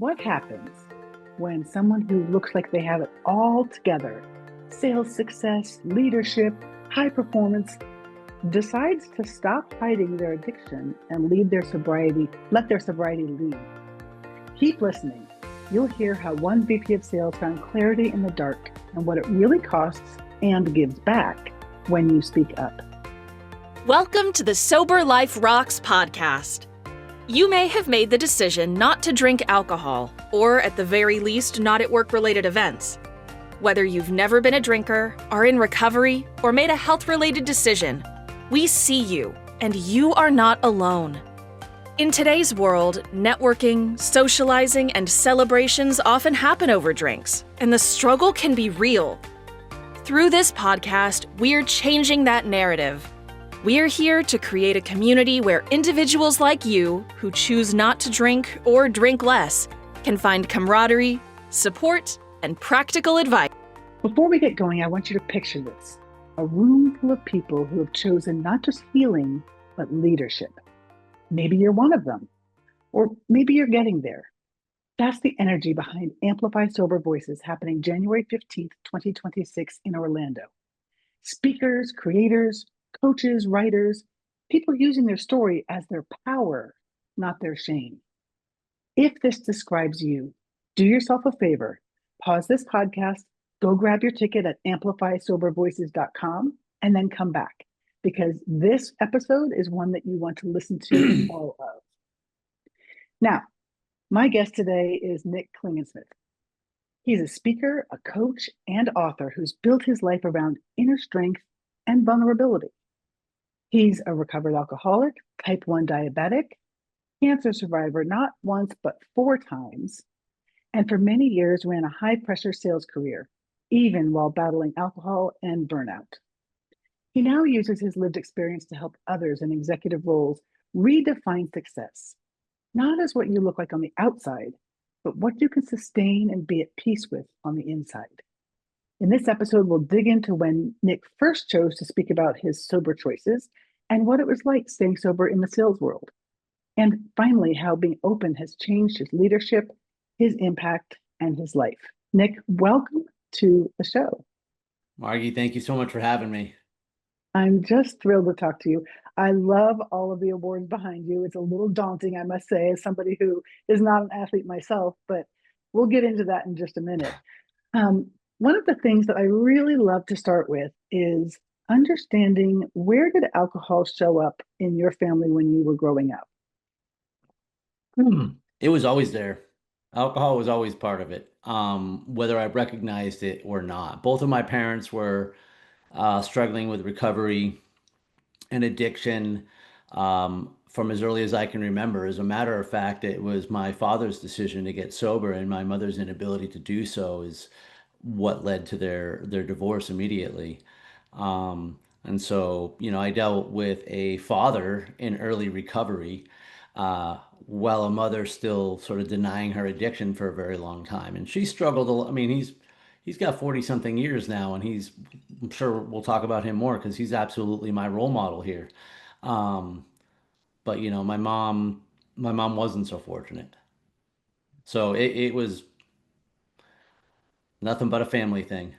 What happens when someone who looks like they have it all together, sales success, leadership, high performance, decides to stop hiding their addiction and let their sobriety lead? Keep listening. You'll hear how one VP of sales found clarity in the dark and what it really costs and gives back when you speak up. Welcome to the Sober Life Rocks podcast. You may have made the decision not to drink alcohol, or at the very least, not at work-related events. Whether you've never been a drinker, are in recovery, or made a health-related decision, we see you, and you are not alone. In today's world, networking, socializing, and celebrations often happen over drinks, and the struggle can be real. Through this podcast, we're changing that narrative. We're here to create a community where individuals like you, who choose not to drink or drink less, can find camaraderie, support, and practical advice. Before we get going, I want you to picture this: a room full of people who have chosen not just healing, but leadership. Maybe you're one of them, or maybe you're getting there. That's the energy behind Amplify Sober Voices, happening January 15th, 2026 in Orlando. Speakers, creators, coaches, writers, people using their story as their power, not their shame. If this describes you, do yourself a favor, pause this podcast, go grab your ticket at amplifysobervoices.com, and then come back, because this episode is one that you want to listen to all of. Now, my guest today is Nick Klingensmith. He's a speaker, a coach, and author who's built his life around inner strength and vulnerability. He's a recovered alcoholic, type 1 diabetic, cancer survivor not once but 4 times, and for many years ran a high-pressure sales career, even while battling alcohol and burnout. He now uses his lived experience to help others in executive roles redefine success, not as what you look like on the outside, but what you can sustain and be at peace with on the inside. In this episode, we'll dig into when Nick first chose to speak about his sober choices and what it was like staying sober in the sales world. And finally, how being open has changed his leadership, his impact, and his life. Nick, welcome to the show. Margie, thank you so much for having me. I'm just thrilled to talk to you. I love all of the awards behind you. It's a little daunting, I must say, as somebody who is not an athlete myself, but we'll get into that in just a minute. One of the things that I really love to start with is understanding, where did alcohol show up in your family when you were growing up? It was always there. Alcohol was always part of it, whether I recognized it or not. Both of my parents were struggling with recovery and addiction from as early as I can remember. As a matter of fact, it was my father's decision to get sober, and my mother's inability to do so is what led to their divorce immediately. And so, I dealt with a father in early recovery, while a mother still sort of denying her addiction for a very long time. And she struggled a lot. I mean, he's got 40 something years now, and I'm sure we'll talk about him more because he's absolutely my role model here. But my mom wasn't so fortunate. So it was nothing but a family thing.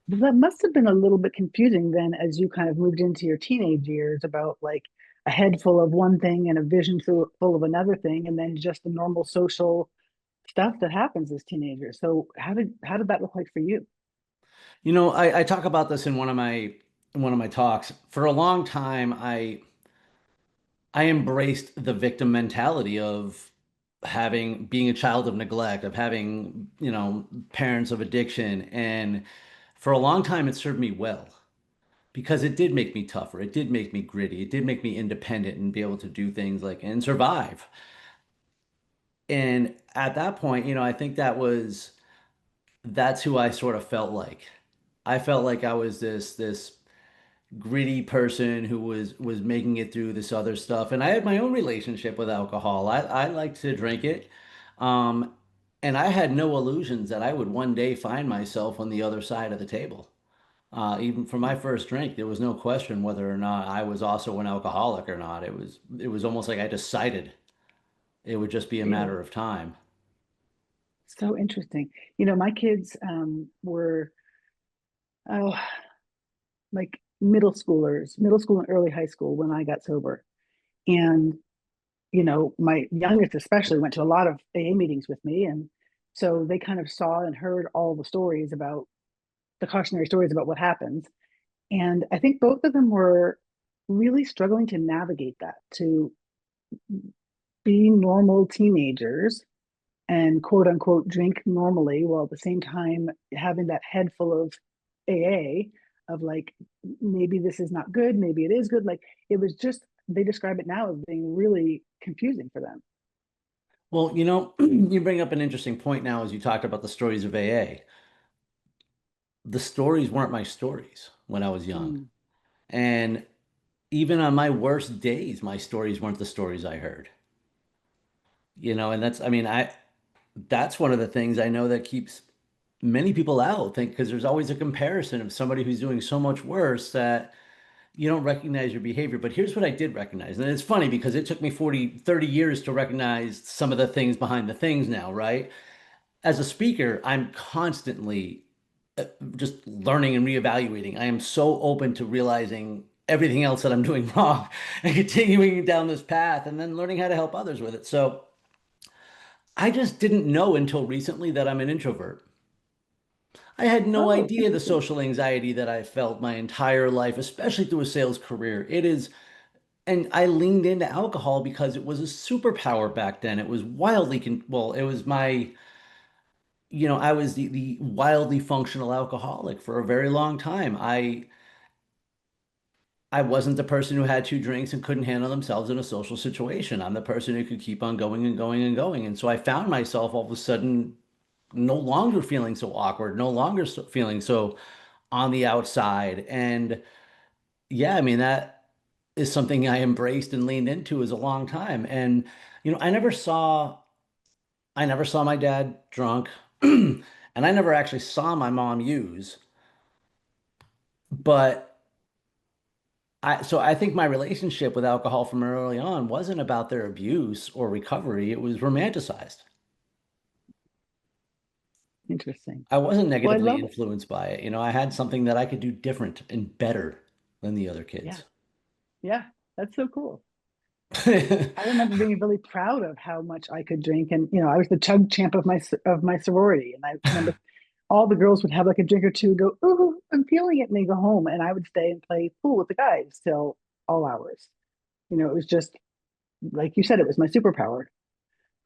Well, that must have been a little bit confusing then, as you kind of moved into your teenage years, about like a head full of one thing and a vision full of another thing, and then just the normal social stuff that happens as teenagers. So how did that look like for you? I talk about this in one of my talks. For a long time, I embraced the victim mentality of being a child of neglect, of having, parents of addiction. And for a long time, it served me well because it did make me tougher. It did make me gritty. It did make me independent and be able to do things and survive. And at that point, I think that's who I sort of felt like. I felt like I was this gritty person who was making it through this other stuff. And I had my own relationship with alcohol. I liked to drink it. Um, and I had no illusions that I would one day find myself on the other side of the table. Even for my first drink, there was no question whether or not I was also an alcoholic or not. It was almost like I decided it would just be a matter of time. So interesting. My kids were oh, like middle school and early high school when I got sober. And, my youngest especially went to a lot of AA meetings with me. And so they kind of saw and heard all the stories about the cautionary stories about what happens. And I think both of them were really struggling to navigate that, to be normal teenagers and quote unquote drink normally while at the same time having that head full of AA of like, maybe this is not good, maybe it is good. Like it was just, they describe it now as being really confusing for them. Well, you bring up an interesting point now as you talked about the stories of AA. The stories weren't my stories when I was young. Mm. And even on my worst days, my stories weren't the stories I heard. And that's, I mean, that's one of the things I know that keeps many people out, think because there's always a comparison of somebody who's doing so much worse that you don't recognize your behavior. But here's what I did recognize. And it's funny because it took me 40, 30 years to recognize some of the things behind the things now, right? As a speaker, I'm constantly just learning and reevaluating. I am so open to realizing everything else that I'm doing wrong and continuing down this path and then learning how to help others with it. So I just didn't know until recently that I'm an introvert. I had no Oh, idea the interesting. social anxiety that I felt my entire life, especially through a sales career. It is, and I leaned into alcohol because it was a superpower back then. It was well, it was I was the wildly functional alcoholic for a very long time. I wasn't the person who had two drinks and couldn't handle themselves in a social situation. I'm the person who could keep on going and going and going. And so I found myself all of a sudden no longer feeling so awkward, no longer feeling so on the outside. And yeah, I mean, that is something I embraced and leaned into as a long time. And, I never saw my dad drunk, and I never actually saw my mom use, but so I think my relationship with alcohol from early on wasn't about their abuse or recovery. It was romanticized. Interesting. I wasn't Well, I negatively love, influenced by it. I had something that I could do different and better than the other yeah, kids. yeah, that's so cool. I remember being really proud of how much I could drink, and I was the chug champ of my sorority, and I remember all the girls would have like a drink or two, go, "Ooh, I'm feeling it," and they go home, and I would stay and play pool with the guys till all hours. It was just like you said, it was my superpower.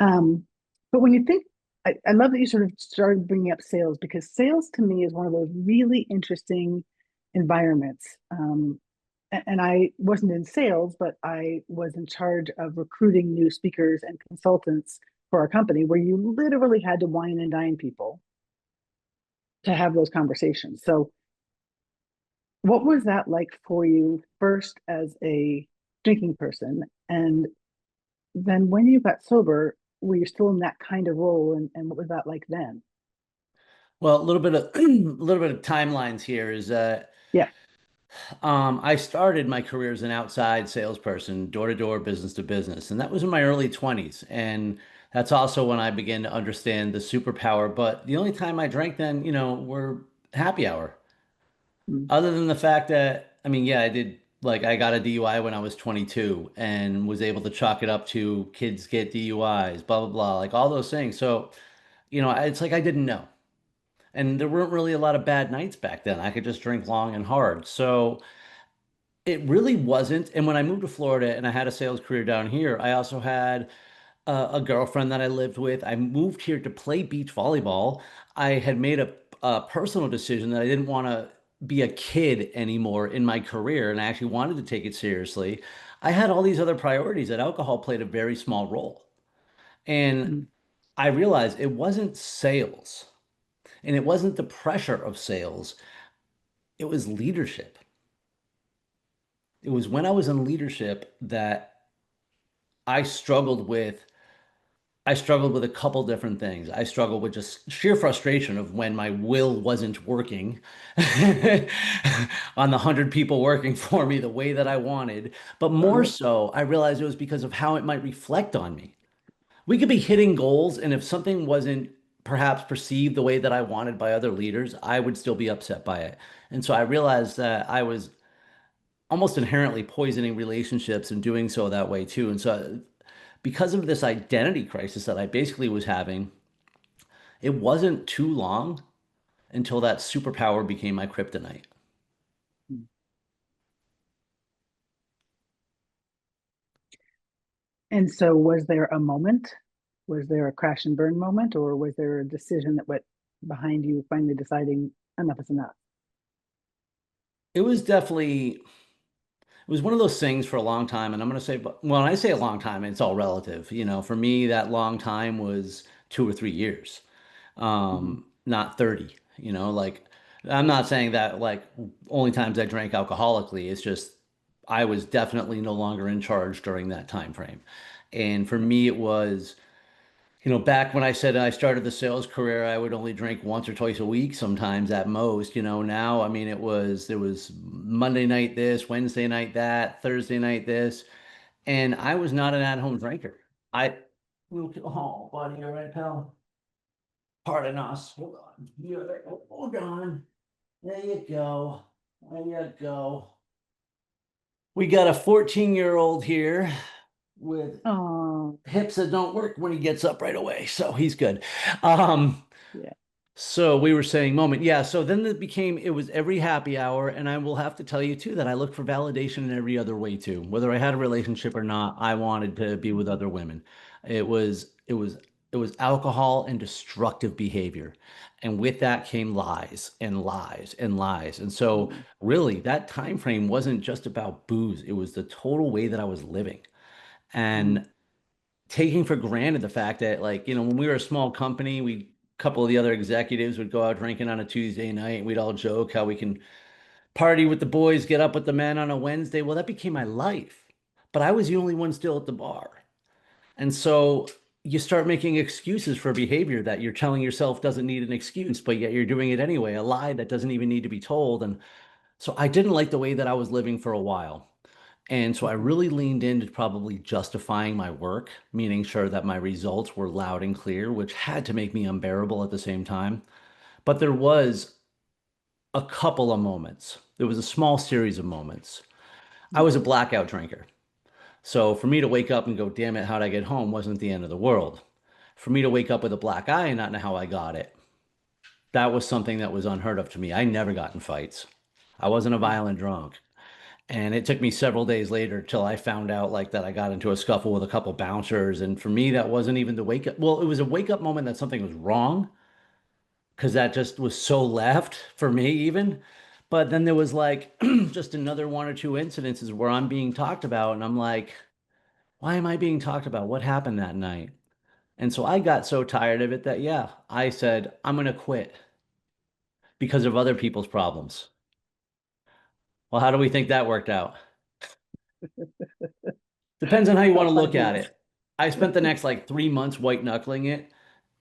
Um, but when you think, I love that you sort of started bringing up sales because sales to me is one of those really interesting environments. And I wasn't in sales, but I was in charge of recruiting new speakers and consultants for our company, where you literally had to wine and dine people to have those conversations. So, what was that like for you first as a drinking person? And then when you got sober, were you still in that kind of role? And what was that like then? Well, a little bit of a little bit of timelines here is that Yeah. I started my career as an outside salesperson, door to door, business to business, and that was in my early 20s. And that's also when I began to understand the superpower. But the only time I drank then, were happy hour. Mm. Other than the fact that, I mean, yeah, I got a DUI when I was 22 and was able to chalk it up to kids get DUIs, blah, blah, blah, like all those things. So, it's like I didn't know. And there weren't really a lot of bad nights back then. I could just drink long and hard. So it really wasn't. And when I moved to Florida and I had a sales career down here, I also had a girlfriend that I lived with. I moved here to play beach volleyball. I had made a personal decision that I didn't want to be a kid anymore in my career, and I actually wanted to take it seriously. I had all these other priorities that alcohol played a very small role. And Mm. I realized it wasn't sales and it wasn't the pressure of sales, it was leadership. It was when I was in leadership that I struggled with I struggled with a couple different things. I struggled with just sheer frustration of when my will wasn't working on the 100 people working for me the way that I wanted. But more Uh-huh. so, I realized it was because of how it might reflect on me. We could be hitting goals, and if something wasn't perhaps perceived the way that I wanted by other leaders, I would still be upset by it. And so I realized that I was almost inherently poisoning relationships and doing so that way too. And so because of this identity crisis that I basically was having, it wasn't too long until that superpower became my kryptonite. And so, was there a moment? Was there a crash and burn moment, or was there a decision that went behind you finally deciding enough is enough? It was definitely, it was one of those things for a long time. And I'm going to say, but when I say a long time, it's all relative. You know, for me, that long time was 2 or 3 years, Mm-hmm. not 30. Like I'm not saying that like only times I drank alcoholically. It's just I was definitely no longer in charge during that time frame. And for Yeah. me, it was, back when I said I started the sales career, I would only drink once or twice a week, sometimes at most. Now, I mean, it was Monday night this, Wednesday night that, Thursday night this, and I was not an at-home drinker. I, oh, buddy, all right, pal. Pardon us. Hold on. Hold on. There you go. There you go. We got a 14-year-old here with Oh, hips that don't work when he gets up right away, so he's good. Um, yeah. So we were saying moment. Yeah. So then it was every happy hour. And I will have to tell you too that I look for validation in every other way too. Whether I had a relationship or not, I wanted to be with Mm-hmm. other women. It was, it was, it was alcohol and destructive behavior. And with that came lies and lies and lies. And so really that time frame wasn't just about booze. It was the total way that I was living. Mm-hmm. And taking for granted the fact that like when we were a small company, we a couple of the other executives would go out drinking on a Tuesday night and we'd all joke how we can party with the boys, get up with the men on a Wednesday. Well, that became my life, but I was the only one still at the bar. And so you start making excuses for behavior that you're telling yourself doesn't need an excuse, but yet you're doing it anyway, a lie that doesn't even need to be told. And so I didn't like the way that I was living for a while. And so I Mm-hmm. really leaned into probably justifying my work, meaning sure that my results were loud and clear, which had to make me unbearable at the same time. But there was a couple of moments. There was a small series of moments. I was a blackout drinker. So for me to wake up and go, damn it, how'd I get home wasn't the end of the world. For me to wake up with a black eye and not know how I got it, that was something that was unheard of to me. I never got in fights. I wasn't a Mm-hmm. violent drunk. And it took me several days later till I found out like that I got into a scuffle with a couple bouncers. And for me, that wasn't even the wake up. Well, it was a wake up moment that something was wrong because that just was so left for me even. But then there was like just another one or two incidences where I'm being talked about and I'm like, why am I being talked about? What happened that night? And so I got so tired of it that yeah, I said, I'm going to quit because of other people's problems. Well, how do we think that worked out? Depends on how you want About to look 5 minutes. at it. I spent the next like 3 months white knuckling it,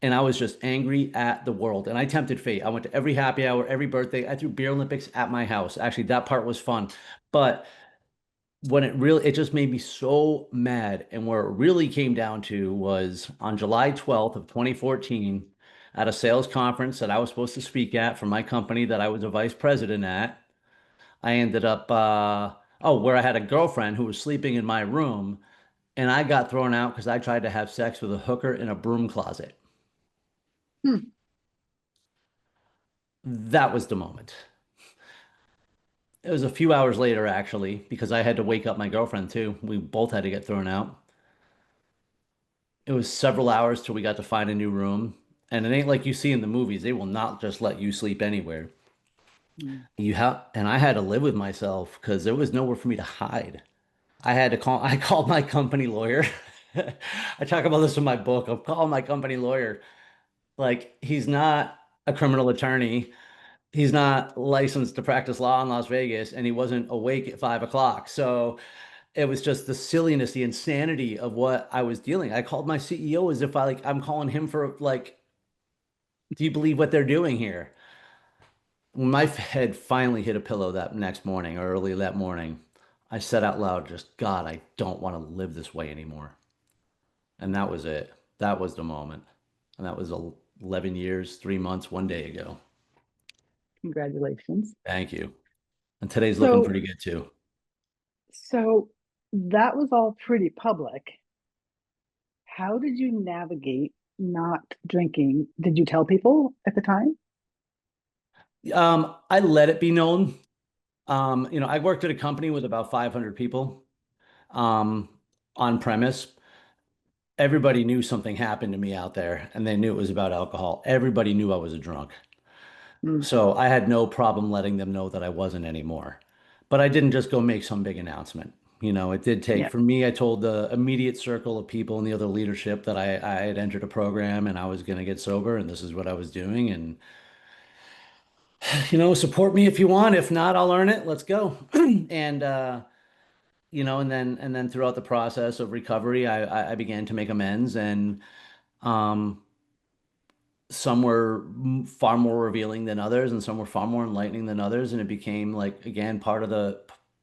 and I was just angry at the world. And I tempted fate. I went to every happy hour, every birthday. I threw beer Olympics at my house. Actually, that part was fun. But when it just made me so mad. And where it really came down to was on July 12th of 2014 at a sales conference that I was supposed to speak at for my company that I was a vice president at. I ended up, where I had a girlfriend who was sleeping in my room and I got thrown out because I tried to have sex with a hooker in a broom closet. Hmm. That was the moment. It was a few hours later, actually, because I had to wake up my girlfriend too. We both had to get thrown out. It was several hours till we got to find a new room. And it ain't like you see in the movies. They will not just let you sleep anywhere. Mm. And I had to live with myself because there was nowhere for me to hide. I called my company lawyer. I talk about this in my book. I'm calling my company lawyer. Like, he's not a criminal attorney. He's not licensed to practice law in Las Vegas, and he wasn't awake at 5 o'clock. So it was just the silliness, the insanity of what I was dealing. I called my CEO as if I'm calling him for like, do you believe what they're doing here? When my head finally hit a pillow that next morning or early that morning, I said out loud, just God, I don't want to live this way anymore. And that was it. That was the moment. And that was 11 years, 3 months, 1 day ago. Congratulations. Thank you. And today's looking So, pretty good too. so that was all pretty public. How did you navigate not drinking? Did you tell people at the time? I let it be known. I worked at a company with about 500 people um, on premise. Everybody knew something happened to me out there, and they knew it was about alcohol. Everybody knew I was a drunk. Mm, So I had no problem letting them know that I wasn't anymore. But I didn't just go make some big announcement. It did take, yeah. for me, I told the immediate circle of people and the other leadership that I had entered a program and I was going to get sober and this is what I was doing. And, support me if you want. If not, I'll earn it. Let's go. And, and then throughout the process of recovery, I began to make amends and, um, some were far more revealing than others and some were far more enlightening than others, and it became like again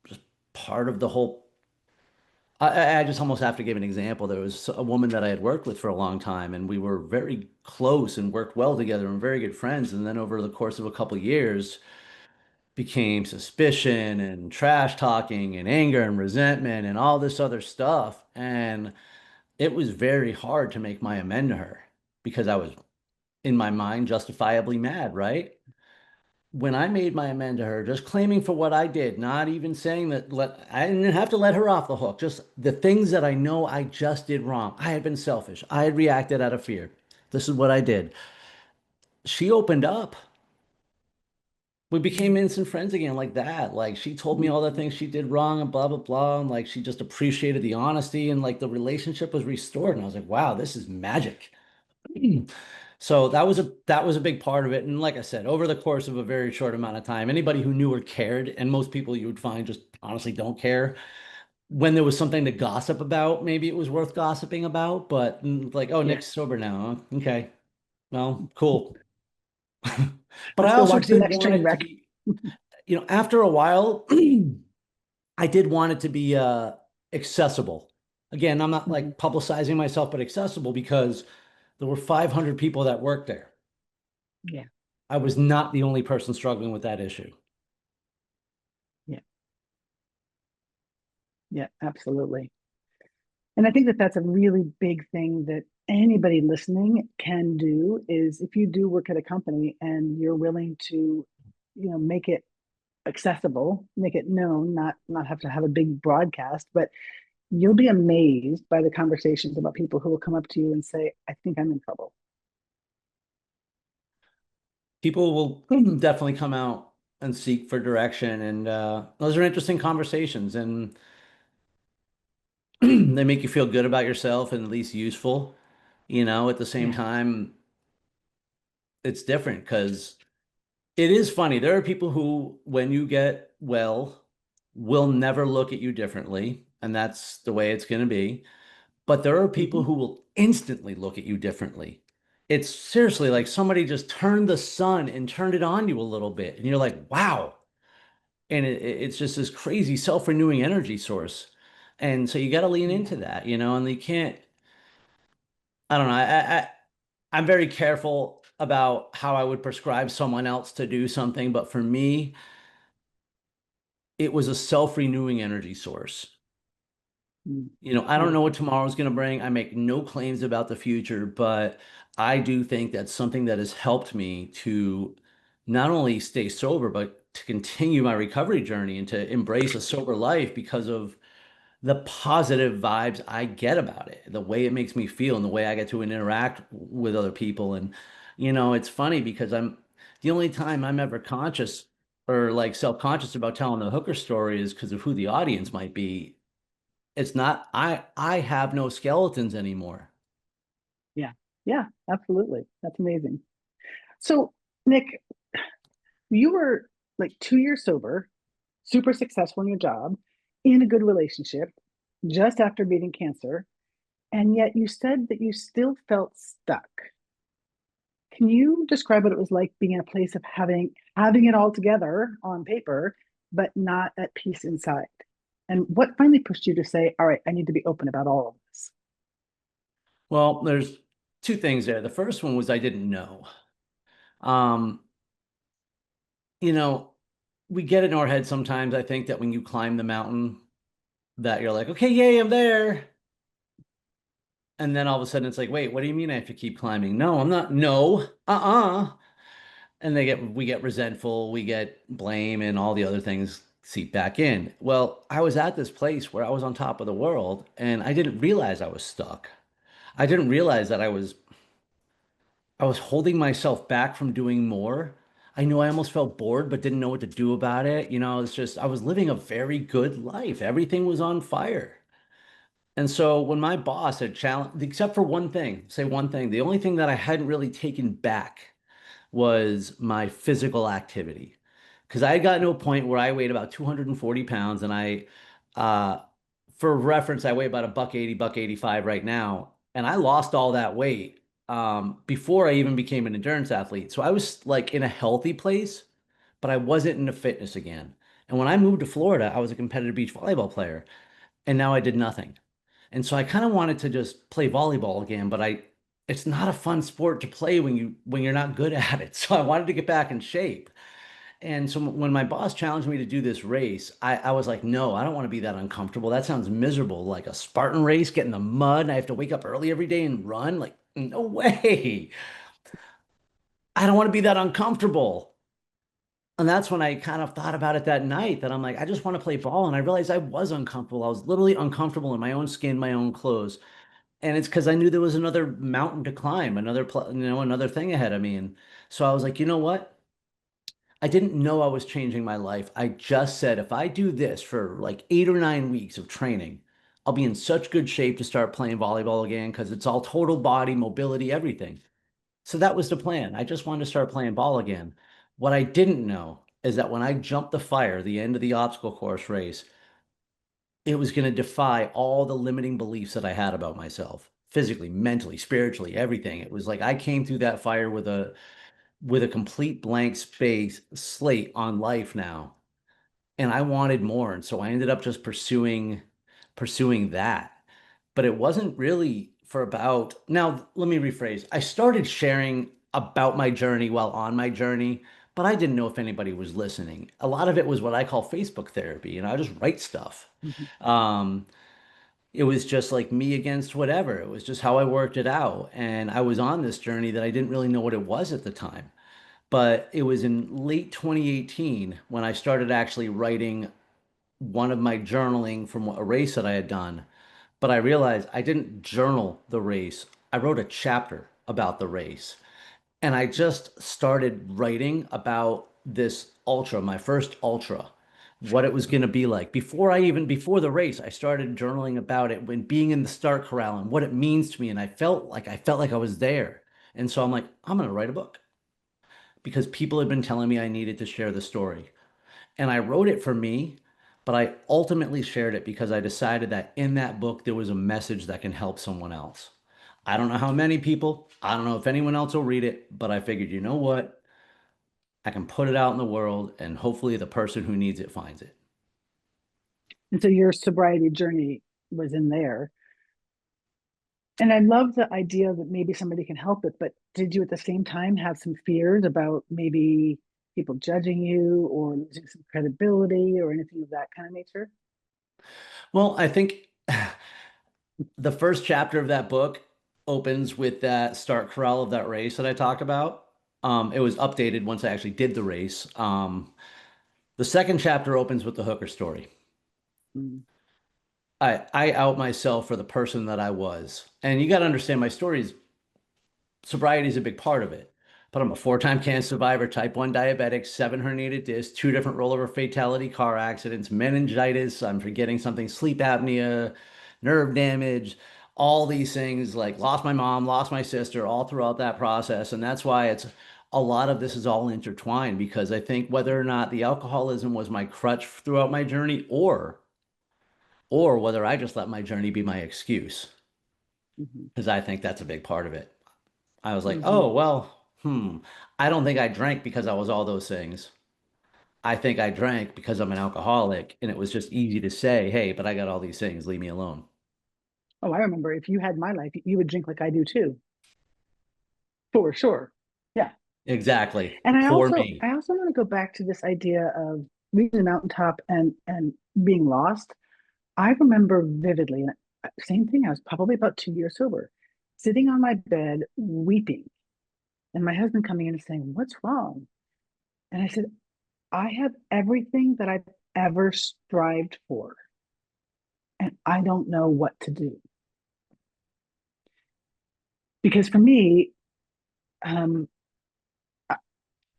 just part of the whole. I just almost have to give an example. There was a woman that I had worked with for a long time and we were very close and worked well together and very good friends, and then over the course of a couple years became suspicion and trash talking and anger and resentment and all this other stuff, and it was very hard to make my amend to her because I was in my mind justifiably mad, right? When I made my amend to her, just claiming for what I did, not even saying that I didn't have to let her off the hook, just the things that I know I just did wrong. I had been selfish. I had reacted out of fear. This is what I did. She opened up. We became Mm, instant friends again like that. Like she told me all the mm, things she did wrong and blah blah blah. And like she just appreciated the honesty and like the relationship was restored. And I was like, wow, this is magic. So that was a big part of it. And like I said, over the course of a very short amount of time, anybody who knew or cared, and most people you would find just honestly don't care. When there was something to gossip about, maybe it was worth gossiping about, but like, oh, yeah. Nick's sober now. Huh? Okay. Well, cool. But Let's I go also watch the did next want train it to wreck. be, after a while, I did want it to be accessible. Again, I'm not Mhm. like publicizing myself, but accessible because there were 500 people that worked there. Yeah, I was not the only person struggling with that issue. yeah, yeah, absolutely. And I think that that's a really big thing that anybody listening can do is if you do work at a company and you're willing to, make it accessible, make it known, not have to have a big broadcast, but you'll be amazed by the conversations about people who will come up to you and say, I think I'm in trouble. People will definitely come out and seek for direction, and those are interesting conversations, and they make you feel good about yourself and at least useful. At the same Yeah. time, it's different because it is funny. There are people who, when you get well, will never look at you differently, and that's the way it's going to be. But there are people Hmm. who will instantly look at you differently. It's seriously like somebody just turned the sun and turned it on you a little bit, and you're like, wow. And it's just this crazy self-renewing energy source. And so you got to lean Yeah. into that, and you can't, I don't know. I'm very careful about how I would prescribe someone else to do something. But for me, it was a self-renewing energy source. Mm. I don't know what Beautiful. tomorrow's going to bring. I make no claims about the future, but I do think that's something that has helped me to not only stay sober, but to continue my recovery journey and to embrace a sober life because of the positive vibes I get about it, the way it makes me feel, and the way I get to interact with other people. And, it's funny because the only time I'm ever conscious or like self-conscious about telling the hooker story is because of who the audience might be. It's not, I have no skeletons anymore. Yeah. Yeah, absolutely. That's amazing. So, Nick, you were like 2 years sober, super successful in your job, in a good relationship, just after beating cancer, and yet you said that you still felt stuck. Can you describe what it was like being in a place of having it all together on paper, but not at peace inside? And what finally pushed you to say, all right, I need to be open about all of this? Well, there's two things there. The first one was I didn't know. Um, you know, we get it in our head sometimes, I think, that when you climb the mountain, that you're like, okay, yay, I'm there. And then all of a sudden it's like, wait, what do you mean I have to keep climbing? No, I'm not. No, and we get resentful, we get blame, and all the other things seep back in. Well, I was at this place where I was on top of the world, and I didn't realize I was stuck. I didn't realize that I was holding myself back from doing more. I knew I almost felt bored, but didn't know what to do about it. It's just I was living a very good life. Everything was on fire. And so when my boss had challenged, except for one thing, say one thing, the only thing that I hadn't really taken back was my physical activity. Because I had gotten to a point where I weighed about 240 pounds, and uh, for reference, I weigh about a buck 80, buck 85 right now, and I lost all that weight before I even became an endurance athlete. So I was like in a healthy place, but I wasn't into fitness again. And when I moved to Florida, I was a competitive beach volleyball player, and now I did nothing. And so I kind of wanted to just play volleyball again, but it's not a fun sport to play when you're not good at it. So I wanted to get back in shape. And so when my boss challenged me to do this race, I was like, no, I don't want to be that uncomfortable. That sounds miserable. Like a Spartan race, get in the mud, and I have to wake up early every day and run. Like, no way. I don't want to be that uncomfortable. And that's when I kind of thought about it that night that I'm like, I just want to play ball. And I realized I was uncomfortable. I was literally uncomfortable in my own skin, my own clothes. And it's because I knew there was another mountain to climb, another thing ahead of me. And so I was like, you know what? I didn't know I was changing my life. I just said, if I do this for like 8 or 9 weeks of training, I'll be in such good shape to start playing volleyball again because it's all total body, mobility, everything. So that was the plan. I just wanted to start playing ball again. What I didn't know is that when I jumped the fire, the end of the obstacle course race, it was going to defy all the limiting beliefs that I had about myself, physically, mentally, spiritually, everything. It was like I came through that fire with a complete blank space slate on life now, and I wanted more, and so I ended up just pursuing that. But it wasn't really for about, now let me rephrase. I started sharing about my journey while on my journey, but I didn't know if anybody was listening. A lot of it was what I call Facebook therapy, I just write stuff. Mhm. Um, it was just like me against whatever. It was just how I worked it out. And I was on this journey that I didn't really know what it was at the time. But it was in late 2018 when I started actually writing one of my journaling from a race that I had done. But I realized I didn't journal the race. I wrote a chapter about the race. And I just started writing about this ultra, my first ultra, what it was going to be like. Before the race, I started journaling about it when being in the start corral and what it means to me. And I felt like I was there. And so I'm like, I'm going to write a book because people had been telling me I needed to share the story. And I wrote it for me, but I ultimately shared it because I decided that in that book, there was a message that can help someone else. I don't know how many people, I don't know if anyone else will read it, but I figured, you know what? I can put it out in the world and hopefully the person who needs it finds it. And so your sobriety journey was in there. And I love the idea that maybe somebody can help it, but did you at the same time have some fears about maybe people judging you or losing some credibility or anything of that kind of nature? Well, I think the first chapter of that book opens with that start corral of that race that I talked about. It was updated once I actually did the race. The second chapter opens with the hooker story. Mm. I out myself for the person that I was. And you got to understand my story is sobriety is a big part of it. But I'm a four-time cancer survivor, type 1 diabetic, 7 herniated discs, 2 different rollover fatality car accidents, meningitis, I'm forgetting something, sleep apnea, nerve damage, all these things, like lost my mom, lost my sister, all throughout that process. And that's why it's a lot of this is all intertwined because I think whether or not the alcoholism was my crutch throughout my journey or whether I just let my journey be my excuse, Mhm. because I think that's a big part of it. I was like, Mhm. oh, well, I don't think I drank because I was all those things. I think I drank because I'm an alcoholic, and it was just easy to say, hey, but I got all these things, leave me alone. Oh, I remember if you had my life, you would drink like I do too. for sure. Yeah. Exactly. And I Poor also me. I also want to go back to this idea of reaching the mountaintop and being lost. I remember vividly, and same thing, I was probably about 2 years sober, sitting on my bed weeping, and my husband coming in and saying, "What's wrong?" And I said, "I have everything that I've ever strived for, and I don't know what to do." Because for me, um,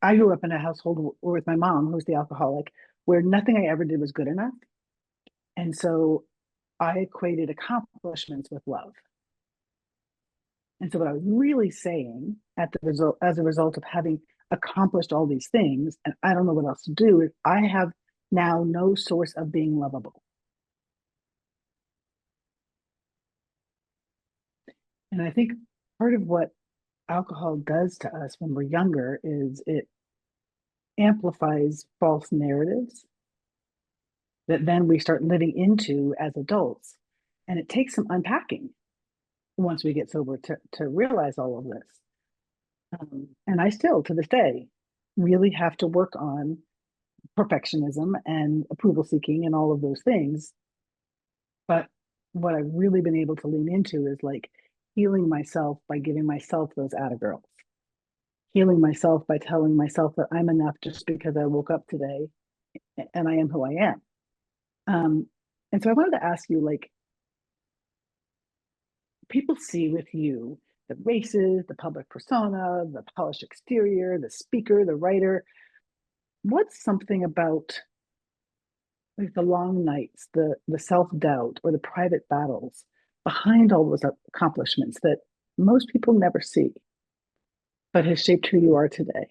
I grew up in a household with my mom, who's the alcoholic, where nothing I ever did was good enough. And so I equated accomplishments with love. And so what I was really saying at the result as a result of having accomplished all these things, and I don't know what else to do, is I have now no source of being lovable. And I think part of what alcohol does to us when we're younger is it amplifies false narratives that then we start living into as adults. And it takes some unpacking once we get sober to realize all of this. And I still, to this day, really have to work on perfectionism and approval seeking and all of those things. But what I've really been able to lean into is like healing myself by giving myself those atta girls, healing myself by telling myself that I'm enough just because I woke up today and I am who I am. Um, and so I wanted to ask you, like, people see with you the races, the public persona, the polished exterior, the speaker, the writer. What's something about like the long nights, the self doubt, or the private battles behind all those accomplishments that most people never see, but has shaped who you are today?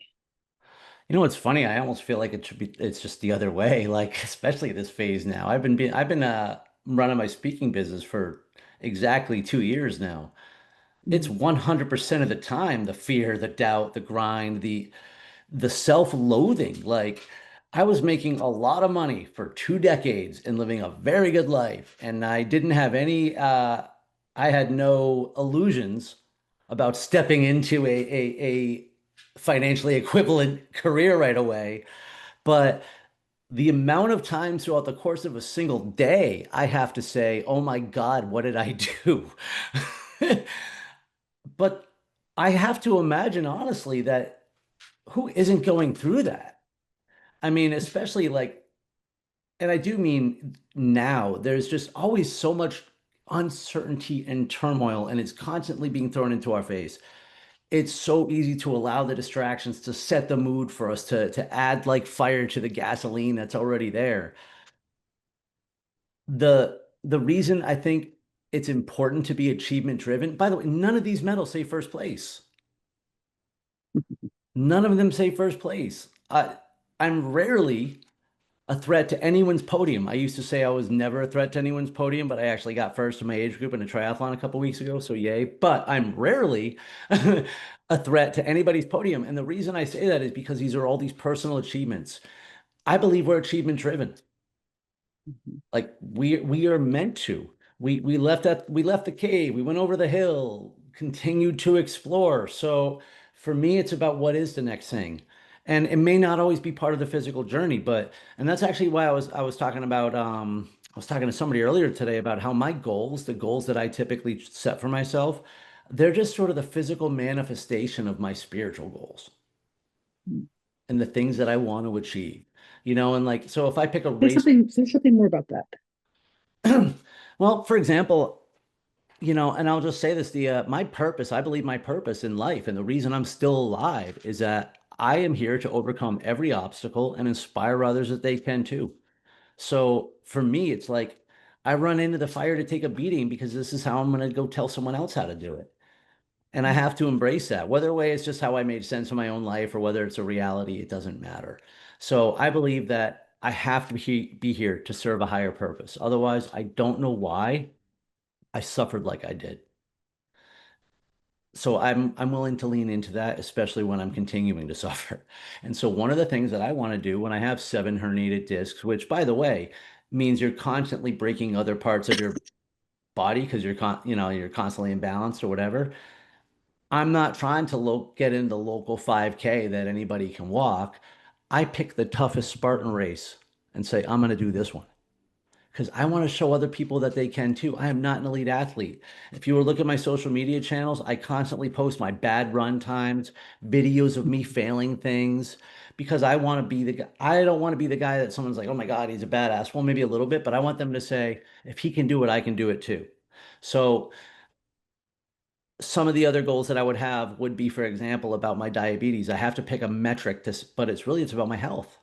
You know what's funny? I almost feel like it should be it's just the other way, like especially this phase now. I've been running my speaking business for exactly 2 years now. It's Mm. 100% of the time the fear, the doubt, the grind, the self-loathing. Like I was making a lot of money for 2 decades and living a very good life, and I didn't have any I had no illusions about stepping into a financially equivalent career right away. But the amount of times throughout the course of a single day, I have to say, oh my God, what did I do? But I have to imagine, honestly, that who isn't going through that? I mean, especially like, and I do mean now, there's just always so much uncertainty and turmoil, and it's constantly being thrown into our face. It's so easy to allow the distractions to set the mood for us to add like fire to the gasoline that's already there. The reason I think it's important to be achievement driven, by the way, none of these medals say first place. None of them say first place. I'm rarely a threat to anyone's podium. I used to say I was never a threat to anyone's podium, but I actually got first in my age group in a triathlon a couple weeks ago, so yay. But I'm rarely a threat to anybody's podium. And the reason I say that is because these are all these personal achievements. I believe we're achievement driven. Mhm. Like we are meant to. We left the cave, we went over the hill, continued to explore. So for me, it's about what is the next thing. And it may not always be part of the physical journey, but and that's actually why I was talking about I was talking to somebody earlier today about how my goals, the goals that I typically set for myself, they're just sort of the physical manifestation of my spiritual goals and the things that I want to achieve. You know, and like so if I pick a race. Say something more about that. Well, for example, you know, and I'll just say this, my purpose, I believe my purpose in life and the reason I'm still alive is that I am here to overcome every obstacle and inspire others that they can too. So for me, it's like I run into the fire to take a beating because this is how I'm going to go tell someone else how to do it. And I have to embrace that. Whether way it's just how I made sense of my own life or whether it's a reality, it doesn't matter. So I believe that I have to be here to serve a higher purpose. Otherwise, I don't know why I suffered like I did. So I'm willing to lean into that, especially when I'm continuing to suffer. And so one of the things that I want to do when I have 7 herniated discs, which by the way means you're constantly breaking other parts of your body because you're you're constantly imbalanced or whatever. I'm not trying to get in the local 5K that anybody can walk. I pick the toughest Spartan race and say, I'm going to do this one because I want to show other people that they can too. I am not an elite athlete. If you were looking at my social media channels, I constantly post my bad run times, videos of me failing things because I want to be the guy. I don't want to be the guy that someone's like, oh my God, he's a badass. Well, maybe a little bit, but I want them to say, if he can do it, I can do it too. So some of the other goals that I would have would be, for example, about my diabetes. I have to pick a metric to, but it's about my health.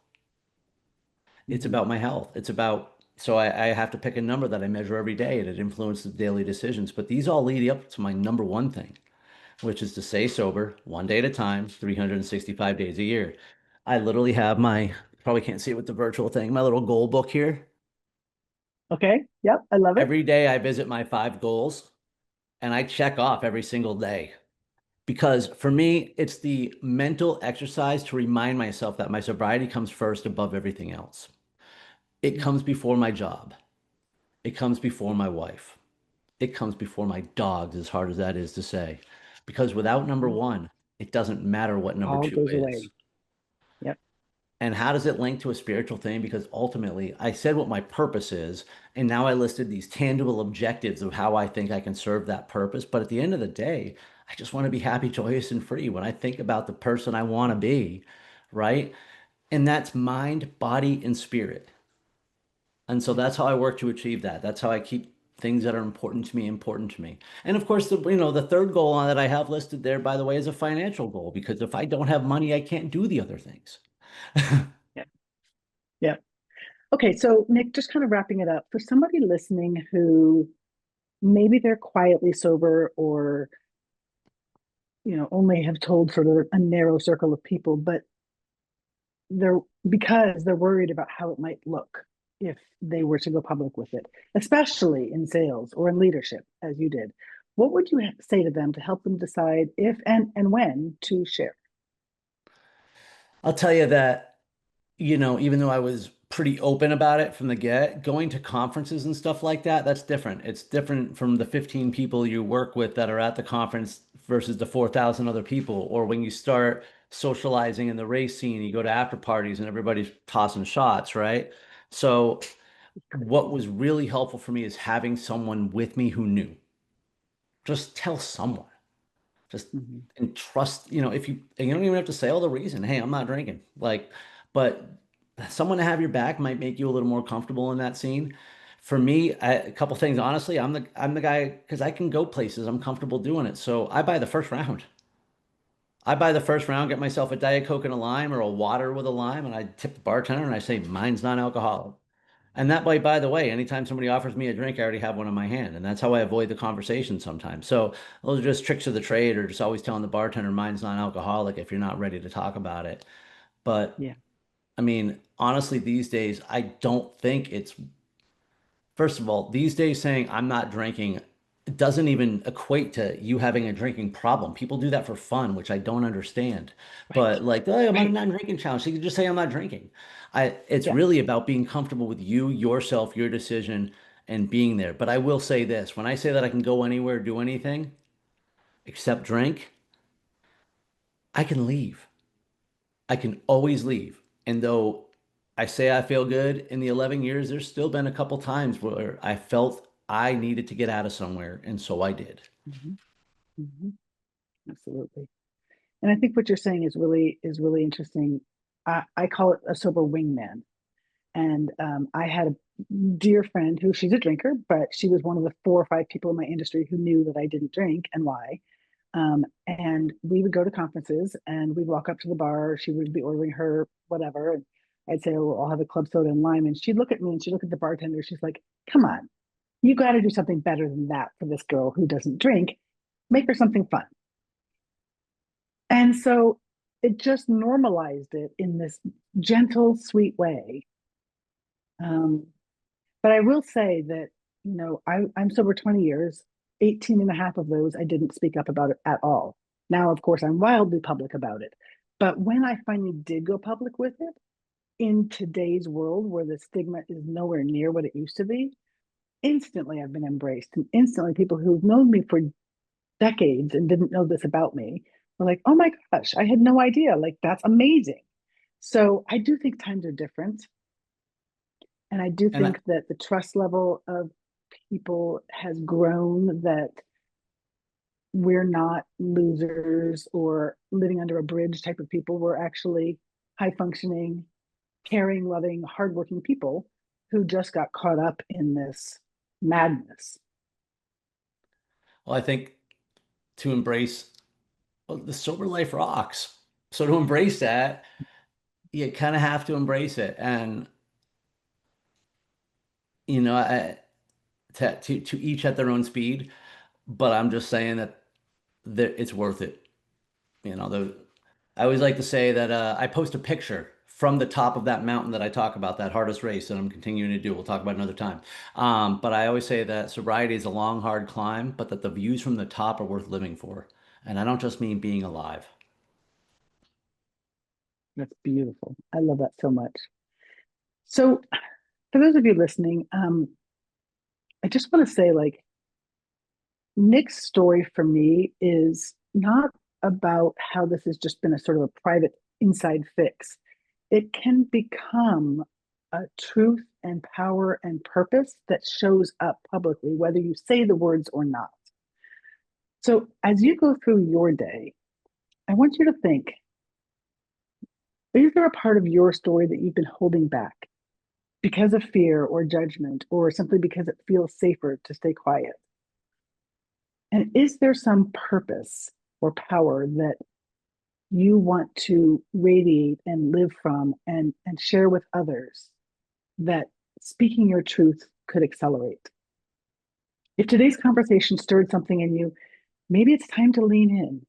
It's Mhm. about my health. It's about, so I have to pick a number that I measure every day and it influences daily decisions. But these all lead up to my number one thing, which is to stay sober one day at a time, 365 days a year. I literally have my, probably can't see it with the virtual thing, my little goal book here. Okay. Yep. I love it. Every day I visit my 5 goals and I check off every single day. Because for me, it's the mental exercise to remind myself that my sobriety comes first above everything else. It Mhm. comes before my job. It comes before my wife. It comes before my dogs, as hard as that is to say. Because without number Mhm. one, it doesn't matter what number All two goes is. away. Yep. And how does it link to a spiritual thing? Because ultimately, I said what my purpose is, and now I listed these tangible objectives of how I think I can serve that purpose. But at the end of the day, I just want to be happy, joyous, and free. When I think about the person I want to be, right? And that's mind, body, and spirit. And so that's how I work to achieve that. That's how I keep things that are important to me important to me. And of course, the third goal that I have listed there, by the way, is a financial goal because if I don't have money, I can't do the other things. Yep. Yep. Okay. So, Nick, just kind of wrapping it up for somebody listening who maybe they're quietly sober or, only have told sort of a narrow circle of people, but they're because they're worried about how it might look if they were to go public with it, especially in sales or in leadership, as you did. What would you say to them to help them decide if and when to share? I'll tell you that, even though I was pretty open about it from the get, going to conferences and stuff like that, that's different. It's different from the 15 people you work with that are at the conference versus the 4,000 other people. Or when you start socializing in the race scene, you go to after parties and everybody's tossing shots, right? So what was really helpful for me is having someone with me who knew. Just tell someone. Just Mm-hmm. and trust, if and you don't even have to say all the reason, hey, I'm not drinking. Like, but someone to have your back might make you a little more comfortable in that scene. For me, a couple things, honestly, I'm the guy because I can go places. I'm comfortable doing it. So I buy the first round. I buy the first round, get myself a Diet Coke and a lime or a water with a lime, and I tip the bartender and I say, mine's non-alcoholic. And that way, by the way, anytime somebody offers me a drink, I already have one in my hand. And that's how I avoid the conversation sometimes. So those are just tricks of the trade or just always telling the bartender mine's non-alcoholic if you're not ready to talk about it. But Yeah. I mean, honestly, these days, I don't think it's, first of all, these days saying I'm not drinking doesn't even equate to you having a drinking problem. People do that for fun, which I don't understand. Right. But like, oh, I'm on a Right. non-drinking challenge. So you can just say I'm not drinking. It's Yeah. really about being comfortable with you, yourself, your decision, and being there. But I will say this, when I say that I can go anywhere, do anything except drink, I can leave. I can always leave. And though I say I feel good in the 11 years, there's still been a couple times where I felt I needed to get out of somewhere, and so I did. Hmm. Hmm. Absolutely. And I think what you're saying is really interesting. I call it a sober wingman. And I had a dear friend who she's a drinker, but she was one of the 4 or 5 people in my industry who knew that I didn't drink and why. And we would go to conferences and we'd walk up to the bar. She would be ordering her whatever. And I'd say, oh, I'll have a club soda and lime. And she'd look at me and she'd look at the bartender. She's like, come on, you got to do something better than that for this girl who doesn't drink. Make her something fun. And so it just normalized it in this gentle, sweet way. Um, But I will say that, I'm sober 20 years, 18 and a half of those, I didn't speak up about it at all. Now, of course, I'm wildly public about it. But when I finally did go public with it, in today's world where the stigma is nowhere near what it used to be, instantly I've been embraced. And instantly people who've known me for decades and didn't know this about me were like, oh my gosh, I had no idea. Like, that's amazing. So I do think times are different. And I do And I, think that the trust level of people has grown, that we're not losers or living under a bridge type of people. We're actually high functioning, caring, loving, hardworking people who just got caught up in this madness. well, I think to embrace, well, the sober life rocks. So to embrace that, you kind of have to embrace it. And, you know, to each at their own speed. But I'm just saying that it's worth it. You know, I always like to say that I post a picture from the top of that mountain that I talk about, that hardest race that I'm continuing to do. We'll talk about another time. But I always say that sobriety is a long, hard climb, but that the views from the top are worth living for. And I don't just mean being alive. That's beautiful. I love that so much. So, for those of you listening, I just want to say, like, Nick's story for me is not about how this has just been a sort of a private inside fix. It can become a truth and power and purpose that shows up publicly, whether you say the words or not. So, as you go through your day, I want you to think, is there a part of your story that you've been holding back because of fear or judgment, or simply because it feels safer to stay quiet? And is there some purpose or power that you want to radiate and live from and share with others that speaking your truth could accelerate? If today's conversation stirred something in you, maybe it's time to lean in.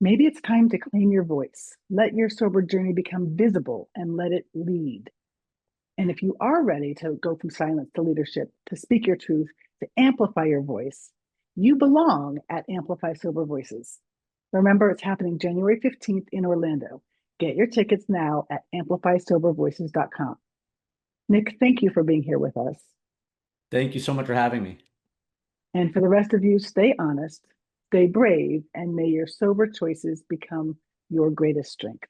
Maybe it's time to claim your voice. Let your sober journey become visible and let it lead. And if you are ready to go from silence to leadership, to speak your truth, to amplify your voice, you belong at Amplify Sober Voices. Remember, it's happening January 15th in Orlando. Get your tickets now at amplifysobervoices.com. Nick, thank you for being here with us. Thank you so much for having me. And for the rest of you, stay honest, stay brave, and may your sober choices become your greatest strength.